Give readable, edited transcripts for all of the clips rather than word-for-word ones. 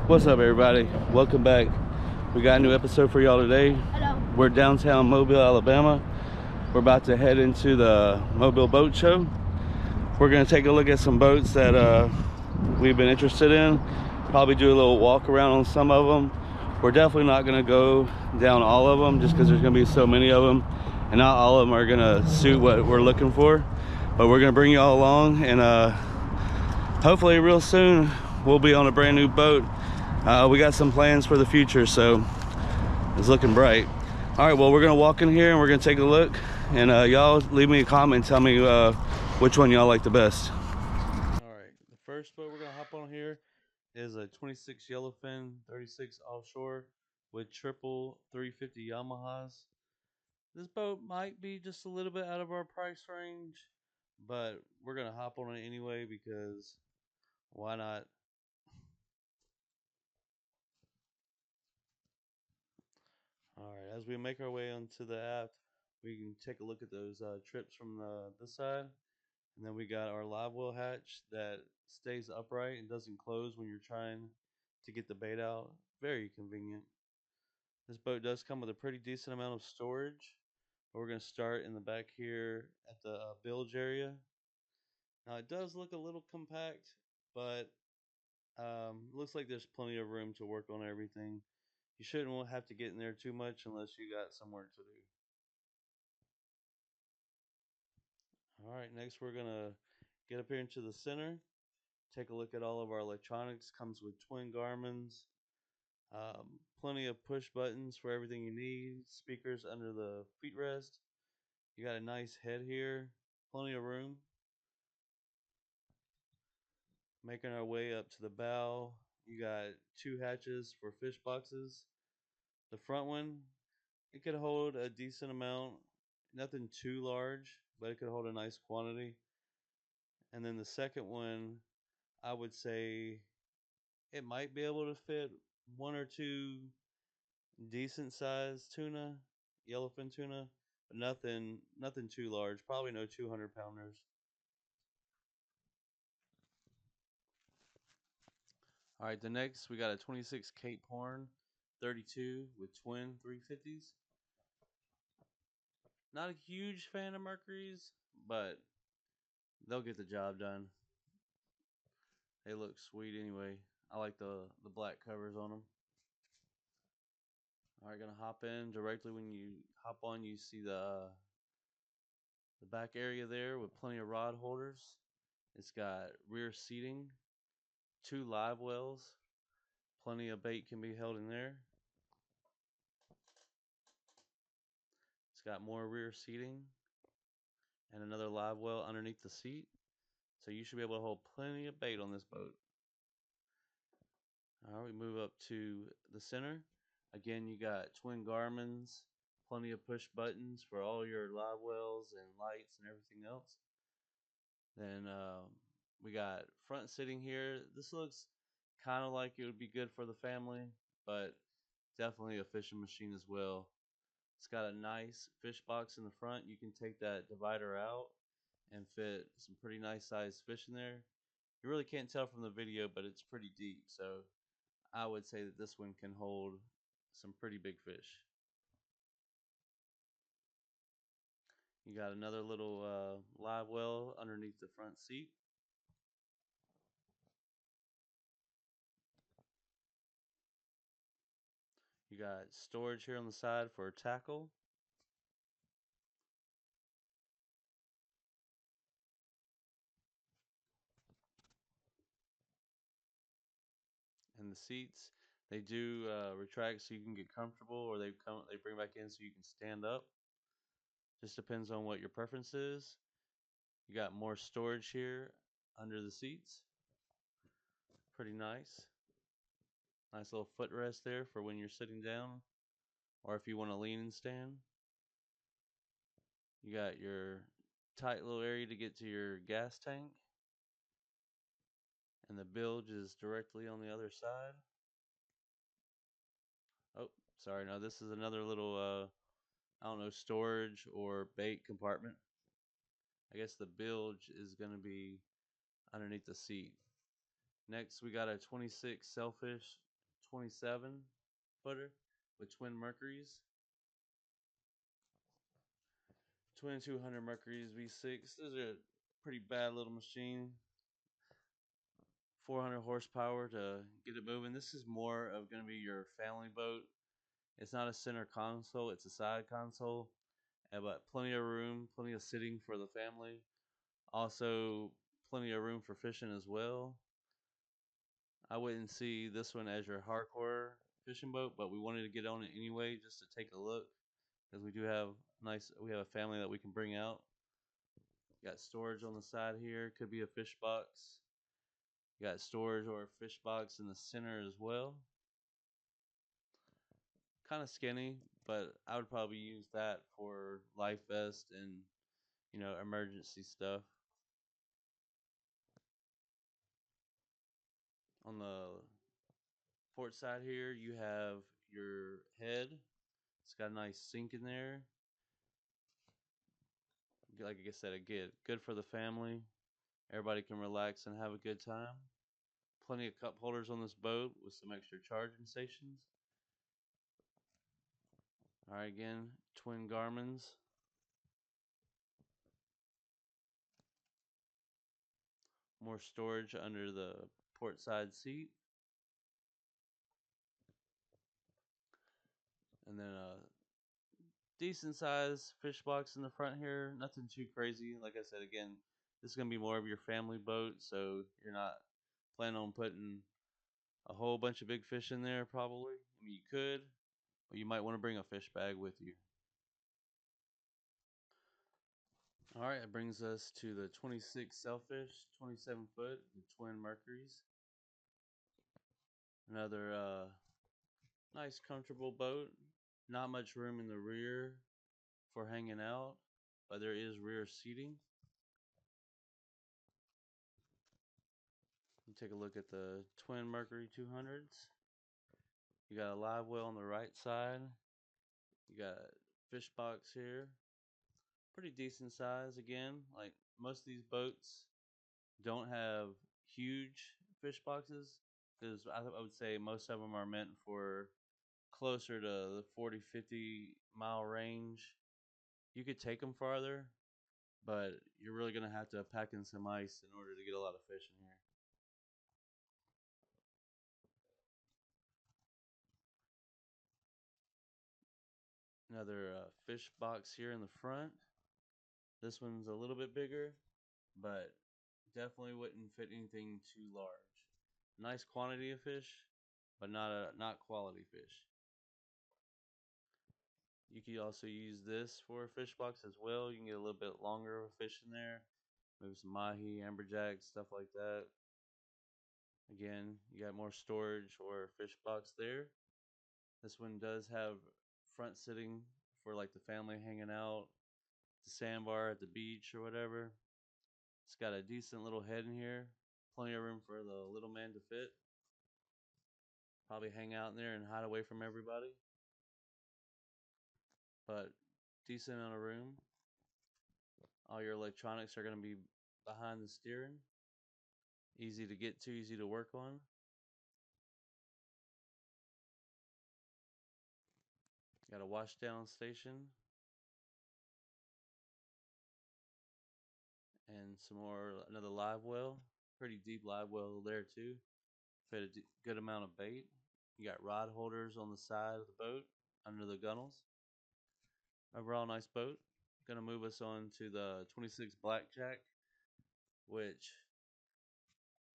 What's up, everybody? Welcome back. We got a new episode for y'all today. Hello. We're downtown Mobile, Alabama. We're about to head into the Mobile Boat Show. We're gonna take a look at some boats that we've been interested in. Probably do a little walk around on some of them. We're definitely not gonna go down all of them just because there's gonna be so many of them, and not all of them are gonna suit what we're looking for. But we're gonna bring y'all along, and hopefully real soon we'll be on a brand new boat. We got some plans for the future, so it's looking bright. All right, well, we're gonna walk in here and we're gonna take a look, and y'all leave me a comment and tell me which one y'all like the best. All right, the first boat we're gonna hop on here is a 26 Yellowfin 36 Offshore with triple 350 Yamahas. This boat might be just a little bit out of our price range, but we're gonna hop on it anyway because why not? All right, as we make our way onto the aft, we can take a look at those trips from this side. And then we got our live well hatch that stays upright and doesn't close when you're trying to get the bait out. Very convenient. This boat does come with a pretty decent amount of storage. We're going to start in the back here at the bilge area. Now it does look a little compact, but looks like there's plenty of room to work on everything. You shouldn't have to get in there too much unless you got some work to do. All right, next we're gonna get up here into the center, take a look at all of our electronics. Comes with twin Garmins, plenty of push buttons for everything you need, speakers under the feetrest. You got a nice head here, plenty of room. Making our way up to the bow, you got two hatches for fish boxes. The front one, it could hold a decent amount, nothing too large, but it could hold a nice quantity. And then the second one, I would say it might be able to fit one or two decent sized tuna, yellowfin tuna, but nothing too large. Probably no 200-pounders. All right, the next we got a 26 Cape Horn 32 with twin 350s. Not a huge fan of Mercury's, but they'll get the job done. They look sweet anyway. I like the black covers on them. All right, gonna hop in directly. When you hop on, you see the back area there with plenty of rod holders. It's got rear seating, two live wells, plenty of bait can be held in there. It's got more rear seating and another live well underneath the seat. So you should be able to hold plenty of bait on this boat. All right, we move up to the center. Again, you got twin Garmins, plenty of push buttons for all your live wells and lights and everything else. Then we got front sitting here. This looks kind of like it would be good for the family, but definitely a fishing machine as well. It's got a nice fish box in the front. You can take that divider out and fit some pretty nice sized fish in there. You really can't tell from the video, but it's pretty deep, so I would say that this one can hold some pretty big fish. You got another little live well underneath the front seat. You got storage here on the side for tackle. And the seats, they do retract so you can get comfortable, or they bring back in so you can stand up. Just depends on what your preference is. You got more storage here under the seats. Pretty nice. Nice little footrest there for when you're sitting down, or if you want to lean and stand. You got your tight little area to get to your gas tank, and the bilge is directly on the other side. Oh, sorry, no, this is another little I don't know, storage or bait compartment. I guess the bilge is going to be underneath the seat. Next, we got a 26 Sailfish 27 footer with twin Mercuries. Twin 200 Mercuries V6. This is a pretty bad little machine. 400 horsepower to get it moving. This is more of going to be your family boat. It's not a center console, it's a side console. But plenty of room, plenty of sitting for the family. Also, plenty of room for fishing as well. I wouldn't see this one as your hardcore fishing boat, but we wanted to get on it anyway just to take a look because we do have we have a family that we can bring out. Got storage on the side here, could be a fish box. Got storage or a fish box in the center as well. Kind of skinny, but I would probably use that for life vest and emergency stuff. On the port side here, you have your head. It's got a nice sink in there. Like I said, good for the family. Everybody can relax and have a good time. Plenty of cup holders on this boat with some extra charging stations. All right, again, twin Garmins. More storage under the port side seat. And then a decent size fish box in the front here. Nothing too crazy. Like I said, again, this is going to be more of your family boat, so you're not planning on putting a whole bunch of big fish in there probably. I mean, you could, but you might want to bring a fish bag with you. All right, it brings us to the 26 Sailfish, 27 foot, the twin Mercuries. Another nice, comfortable boat. Not much room in the rear for hanging out, but there is rear seating. Take a look at the twin Mercury 200s. You got a live well on the right side. You got fish box here. Pretty decent size again. Like most of these boats don't have huge fish boxes because I would say most of them are meant for closer to the 40-50 mile range. You could take them farther, but you're really going to have to pack in some ice in order to get a lot of fish in here. Another fish box here in the front. This one's a little bit bigger, but definitely wouldn't fit anything too large. Nice quantity of fish, but not quality fish. You could also use this for a fish box as well. You can get a little bit longer of a fish in there. Maybe some mahi, amberjack, stuff like that. Again, you got more storage or fish box there. This one does have front sitting for like the family hanging out, the sandbar at the beach or whatever. It's got a decent little head in here. Plenty of room for the little man to fit. Probably hang out in there and hide away from everybody. But decent amount of room. All your electronics are going to be behind the steering. Easy to get to, easy to work on. Got a wash down station. And another live well. Pretty deep live well there too. Fit a good amount of bait. You got rod holders on the side of the boat under the gunnels. Overall, nice boat. Gonna move us on to the 26 Blackjack, which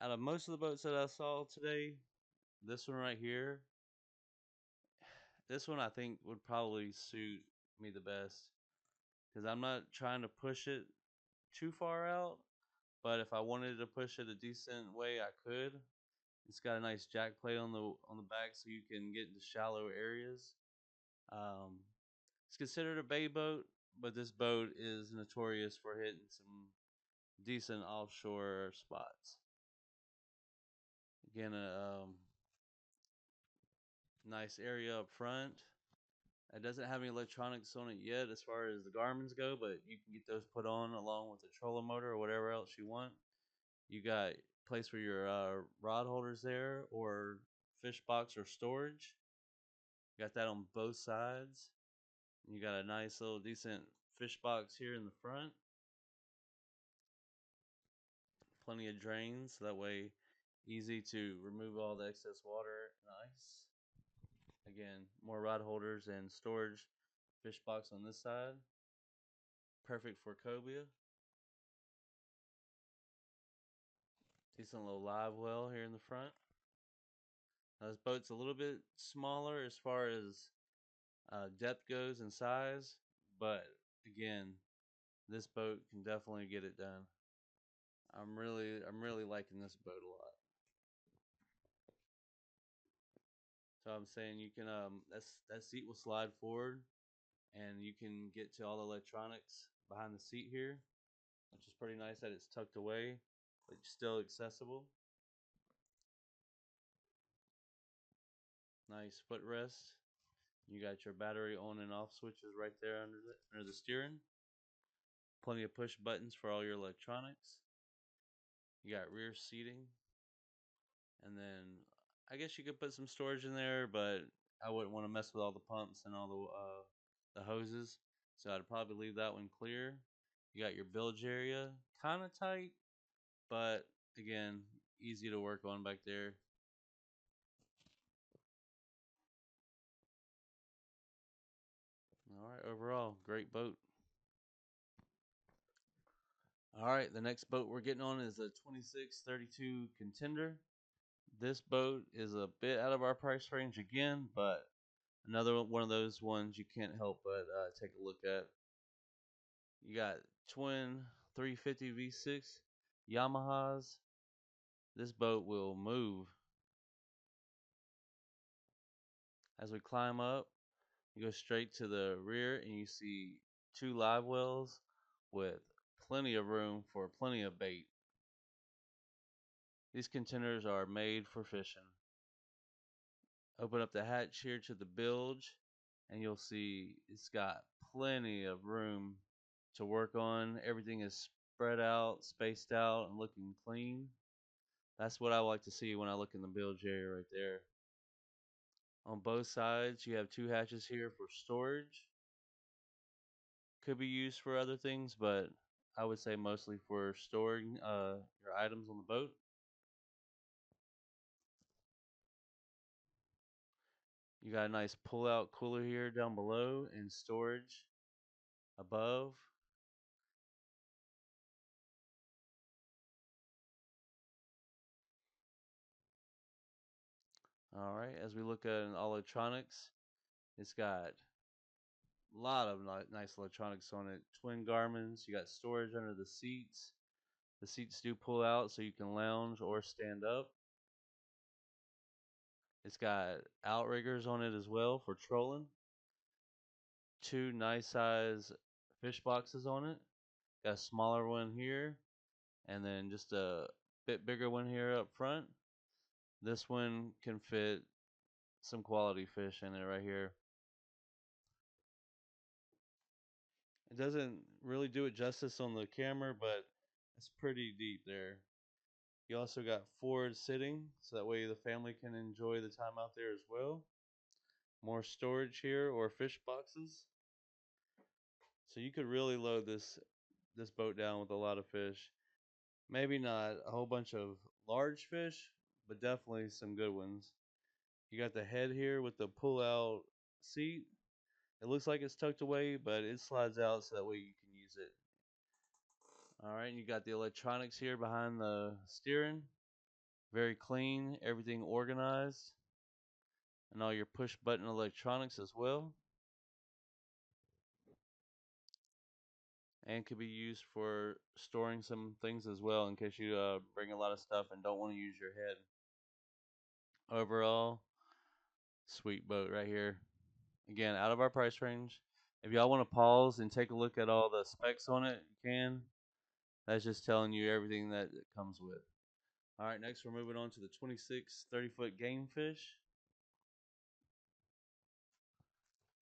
out of most of the boats that I saw today, this one right here, this one I think would probably suit me the best because I'm not trying to push it too far out, but if I wanted to push it a decent way, I could. It's got a nice jack plate on the back, so you can get into shallow areas. It's considered a bay boat, but this boat is notorious for hitting some decent offshore spots. Again, a nice area up front. It doesn't have any electronics on it yet as far as the Garmin's go, but you can get those put on along with the trolling motor or whatever else you want. You got place for your rod holders there or fish box or storage. Got that on both sides. You got a nice little decent fish box here in the front. Plenty of drains, so that way easy to remove all the excess water and ice. Again, more rod holders and storage fish box on this side. Perfect for cobia. Decent little live well here in the front. Now this boat's a little bit smaller as far as depth goes and size, but again, this boat can definitely get it done. I'm really liking this boat a lot. So I'm saying you can that seat will slide forward, and you can get to all the electronics behind the seat here, which is pretty nice that it's tucked away, but still accessible. Nice footrest. You got your battery on and off switches right there under the steering. Plenty of push buttons for all your electronics. You got rear seating, and then I guess you could put some storage in there, but I wouldn't want to mess with all the pumps and all the hoses, so I'd probably leave that one clear. You got your bilge area, kind of tight, but again, easy to work on back there. All right, overall, great boat. All right, the next boat we're getting on is a 2632 Contender. This boat is a bit out of our price range again, but another one of those ones you can't help but take a look at. You got twin 350 V6 Yamahas. This boat will move. As we climb up, you go straight to the rear and you see two live wells with plenty of room for plenty of bait. These containers are made for fishing. Open up the hatch here to the bilge, and you'll see it's got plenty of room to work on. Everything is spread out, spaced out, and looking clean. That's what I like to see when I look in the bilge area right there. On both sides, you have two hatches here for storage. Could be used for other things, but I would say mostly for storing your items on the boat. You got a nice pull-out cooler here down below and storage above. All right, as we look at all electronics, it's got a lot of nice electronics on it. Twin Garmins, you got storage under the seats. The seats do pull out so you can lounge or stand up. It's got outriggers on it as well for trolling. Two nice size fish boxes on it. Got a smaller one here, and then just a bit bigger one here up front. This one can fit some quality fish in it right here. It doesn't really do it justice on the camera, but it's pretty deep there. You also got forward sitting, so that way the family can enjoy the time out there as well. More storage here or fish boxes. So you could really load this boat down with a lot of fish. Maybe not a whole bunch of large fish, but definitely some good ones. You got the head here with the pull-out seat. It looks like it's tucked away, but it slides out so that way you can use it. All right, and you got the electronics here behind the steering. Very clean, everything organized, and all your push button electronics as well. And could be used for storing some things as well in case you bring a lot of stuff and don't want to use your head. Overall, sweet boat right here. Again, out of our price range. If y'all want to pause and take a look at all the specs on it, you can. That's just telling you everything that it comes with. All right, next we're moving on to the 26 30-foot Gamefish.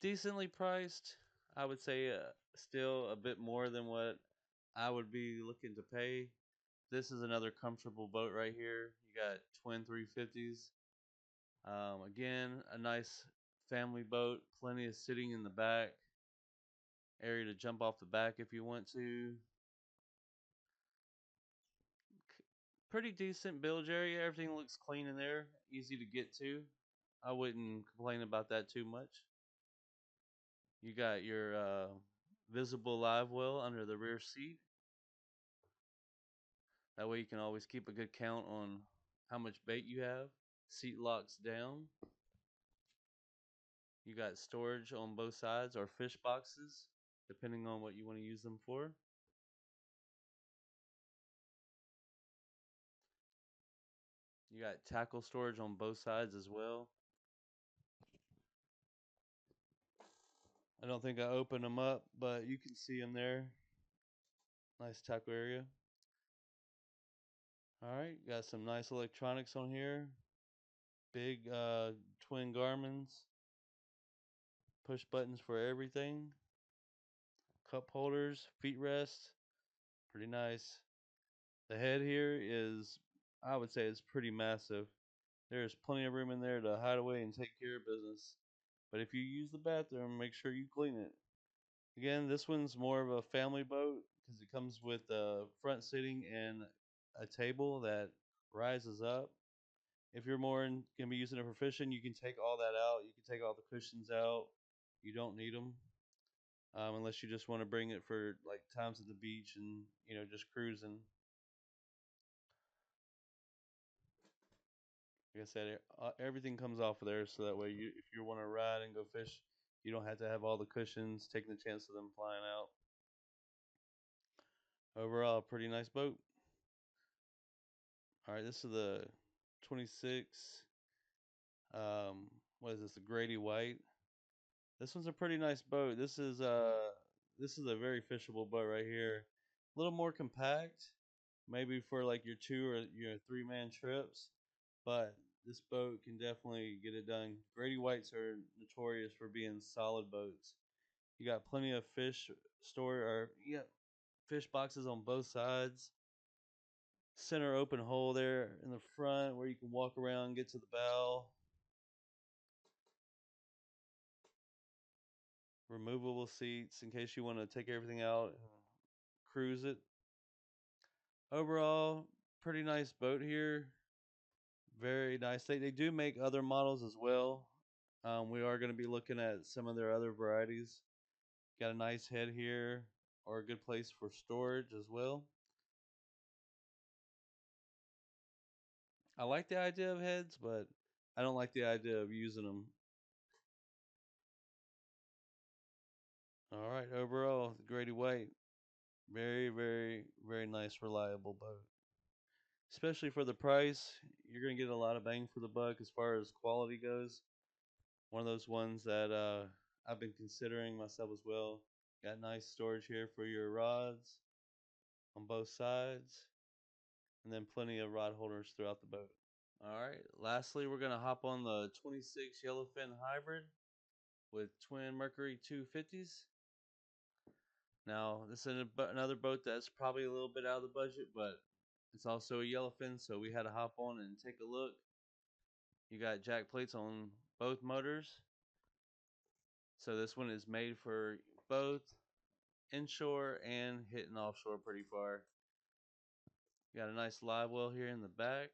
Decently priced. I would say still a bit more than what I would be looking to pay. This is another comfortable boat right here. You got twin 350s. Again, a nice family boat, plenty of sitting in the back, area to jump off the back if you want to. Pretty decent bilge area. Everything looks clean in there, easy to get to. I wouldn't complain about that too much. You got your visible live well under the rear seat. That way you can always keep a good count on how much bait you have. Seat locks down. You got storage on both sides, or fish boxes, depending on what you want to use them for. You got tackle storage on both sides as well. I don't think I opened them up, but you can see them there. Nice tackle area. Alright, got some nice electronics on here. Big twin Garmin's. Push buttons for everything. Cup holders, feet rest. Pretty nice. The head here is, I would say, it's pretty massive. There's plenty of room in there to hide away and take care of business. But if you use the bathroom, make sure you clean it. Again, this one's more of a family boat because it comes with front seating and a table that rises up. If you're going to be using it for fishing, you can take all that out. You can take all the cushions out. You don't need them unless you just want to bring it for like times at the beach and just cruising. Like I said, everything comes off of there, so that way if you want to ride and go fish, you don't have to have all the cushions, taking the chance of them flying out. Overall, pretty nice boat. All right, this is the 26. What is this? The Grady White. This one's a pretty nice boat. This is a very fishable boat right here. A little more compact, maybe for like your 2 or your 3-man trips, but this boat can definitely get it done. Grady Whites are notorious for being solid boats. You got plenty of fish you got fish boxes on both sides. Center open hole there in the front where you can walk around and get to the bow. Removable seats in case you want to take everything out and cruise it. Overall, pretty nice boat here. Very nice. They do make other models as well. We are going to be looking at some of their other varieties. Got a nice head here, or a good place for storage as well. I like the idea of heads, but I don't like the idea of using them. All right, overall, the Grady White, very, very, very nice, reliable boat. Especially for the price, you're going to get a lot of bang for the buck as far as quality goes. One of those ones that I've been considering myself as well. Got nice storage here for your rods on both sides, and then plenty of rod holders throughout the boat. All right, lastly, we're going to hop on the 26 Yellowfin Hybrid with twin Mercury 250s. Now, this is another boat that's probably a little bit out of the budget, but it's also a Yellowfin, so we had to hop on and take a look. You got jack plates on both motors. So this one is made for both inshore and hitting offshore pretty far. You got a nice live well here in the back.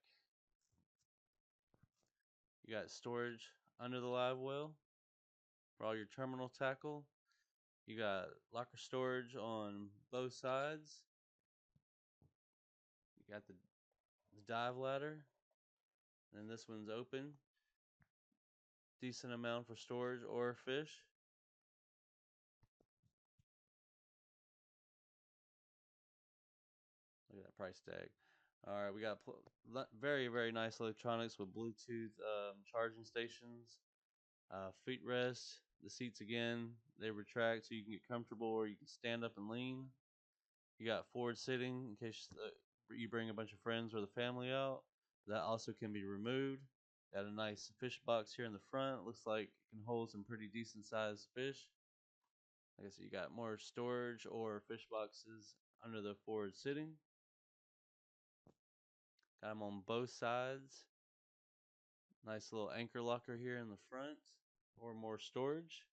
You got storage under the live well for all your terminal tackle. You got locker storage on both sides. You got the dive ladder. And this one's open. Decent amount for storage or fish. Look at that price tag. All right, we got very, very nice electronics with Bluetooth charging stations. Feet rest. The seats, again, they retract so you can get comfortable, or you can stand up and lean. You got forward sitting in case you bring a bunch of friends or the family out. That also can be removed. Got a nice fish box here in the front. Looks like it can hold some pretty decent sized fish. Like I said, you got more storage or fish boxes under the forward sitting. Got them on both sides. Nice little anchor locker here in the front or more storage.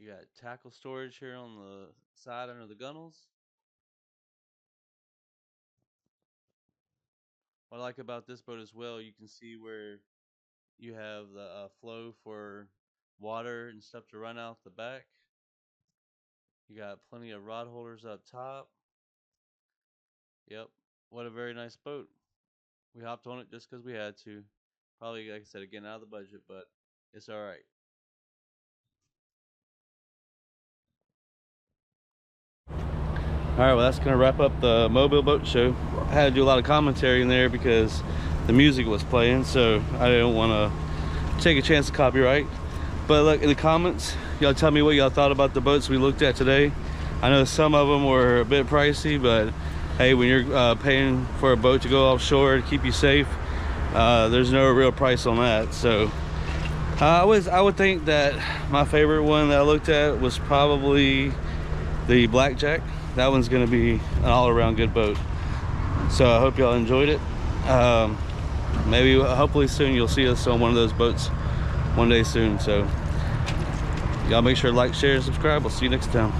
You got tackle storage here on the side under the gunnels. What I like about this boat as well, you can see where you have the flow for water and stuff to run out the back. You got plenty of rod holders up top. Yep, what a very nice boat. We hopped on it just because we had to. Probably, like I said, again, out of the budget, but it's all right. All right, well, that's gonna wrap up the Mobile Boat Show. I had to do a lot of commentary in there because the music was playing, so I didn't want to take a chance of copyright. But look, in the comments, y'all tell me what y'all thought about the boats we looked at today. I know some of them were a bit pricey, but hey, when you're paying for a boat to go offshore to keep you safe, there's no real price on that. So I would think that my favorite one that I looked at was probably the Blackjack. That one's gonna be an all-around good boat. So I hope y'all enjoyed it. Maybe hopefully soon you'll see us on one of those boats one day soon. So y'all make sure to like, share, and subscribe. We'll see you next time.